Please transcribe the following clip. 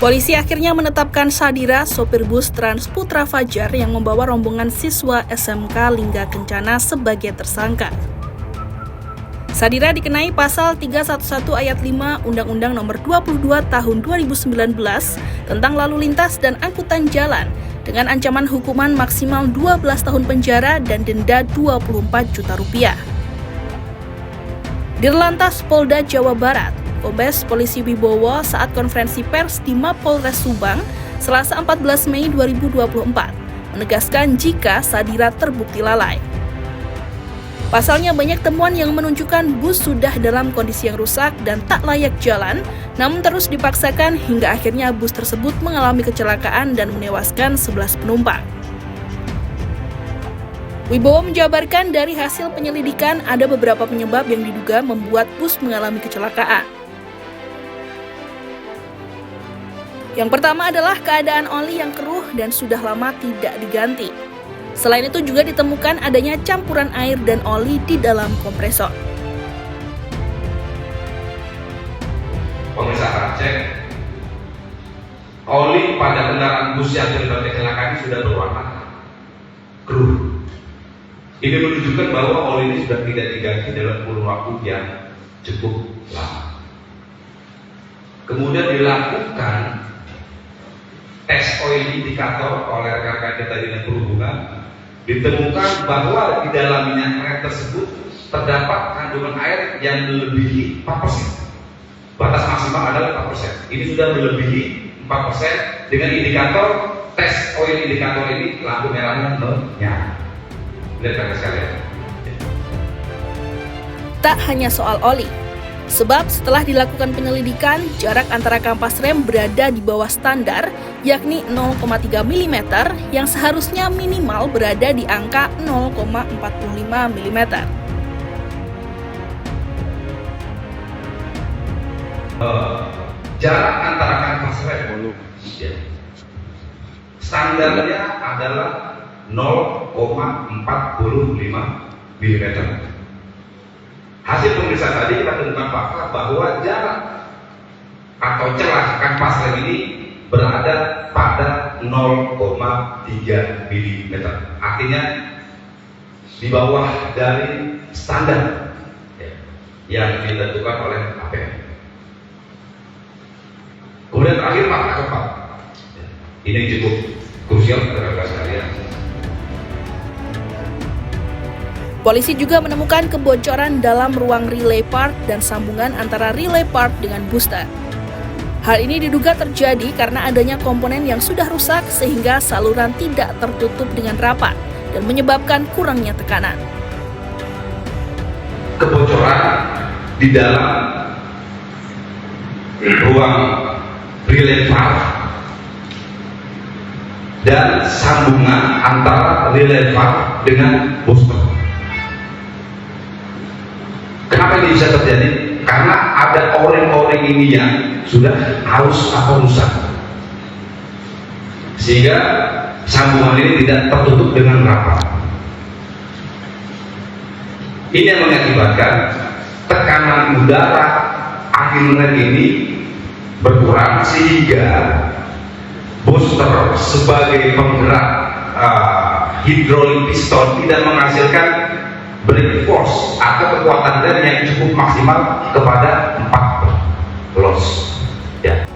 Polisi akhirnya menetapkan Sadira, sopir bus Trans Putra Fajar yang membawa rombongan siswa SMK Lingga Kencana sebagai tersangka. Sadira dikenai pasal 311 ayat 5 Undang-Undang Nomor 22 Tahun 2019 tentang lalu lintas dan angkutan jalan dengan ancaman hukuman maksimal 12 tahun penjara dan denda 24 juta rupiah. Dirlantas Polda Jawa Barat, Kombes Polisi Wibowo saat konferensi pers di Mapolres Subang, Selasa 14 Mei 2024, menegaskan jika Sadira terbukti lalai. Pasalnya banyak temuan yang menunjukkan bus sudah dalam kondisi yang rusak dan tak layak jalan, namun terus dipaksakan hingga akhirnya bus tersebut mengalami kecelakaan dan menewaskan 11 penumpang. Wibowo menjabarkan dari hasil penyelidikan ada beberapa penyebab yang diduga membuat bus mengalami kecelakaan. Yang pertama adalah keadaan oli yang keruh dan sudah lama tidak diganti. Selain itu juga ditemukan adanya campuran air dan oli di dalam kompresor. Pemeriksaan cek oli pada kendaraan bus yang terlibat kecelakaan sudah berwarna keruh. Ini menunjukkan bahwa oli ini sudah tidak diganti dalam kurun waktu yang cukup lama. Kemudian dilakukan tes oil indikator oleh rekan-rekan kita Dinas Perhubungan, ditemukan bahwa di dalam minyak rem tersebut terdapat kandungan air yang melebihi 4%. Batas maksimal adalah 4%. Ini sudah melebihi 4% dengan indikator tes oil indikator ini lampu merahnya menyala. Lihat rekan sekalian. Tak hanya soal oli, sebab setelah dilakukan penyelidikan, jarak antara kampas rem berada di bawah standar, yakni 0,3 mm yang seharusnya minimal berada di angka 0,45 mm. Jarak antara kampas rem standarnya adalah 0,45 mm. Hasil pemeriksaan tadi kita temukan fakta bahwa jarak atau celah kampas rem ini berada pada 0,3 mm. Artinya di bawah dari standar yang ditentukan oleh APM. Kemudian terakhir fakta keempat. Ini cukup krusial rekan-rekan sekalian. Polisi juga menemukan kebocoran dalam ruang relay part dan sambungan antara relay part dengan booster. Hal ini diduga terjadi karena adanya komponen yang sudah rusak sehingga saluran tidak tertutup dengan rapat dan menyebabkan kurangnya tekanan. Kebocoran di dalam ruang relay part dan sambungan antara relay part dengan booster. Kenapa ini bisa terjadi? Karena ada o-ring ini yang sudah halus atau rusak, sehingga sambungan ini tidak tertutup dengan rapat. Ini yang mengakibatkan tekanan udara angin rem ini berkurang, sehingga booster sebagai penggerak hidrolik piston tidak menghasilkan brake force atau kekuatan rem yang cukup maksimal kepada 4 los. Ya.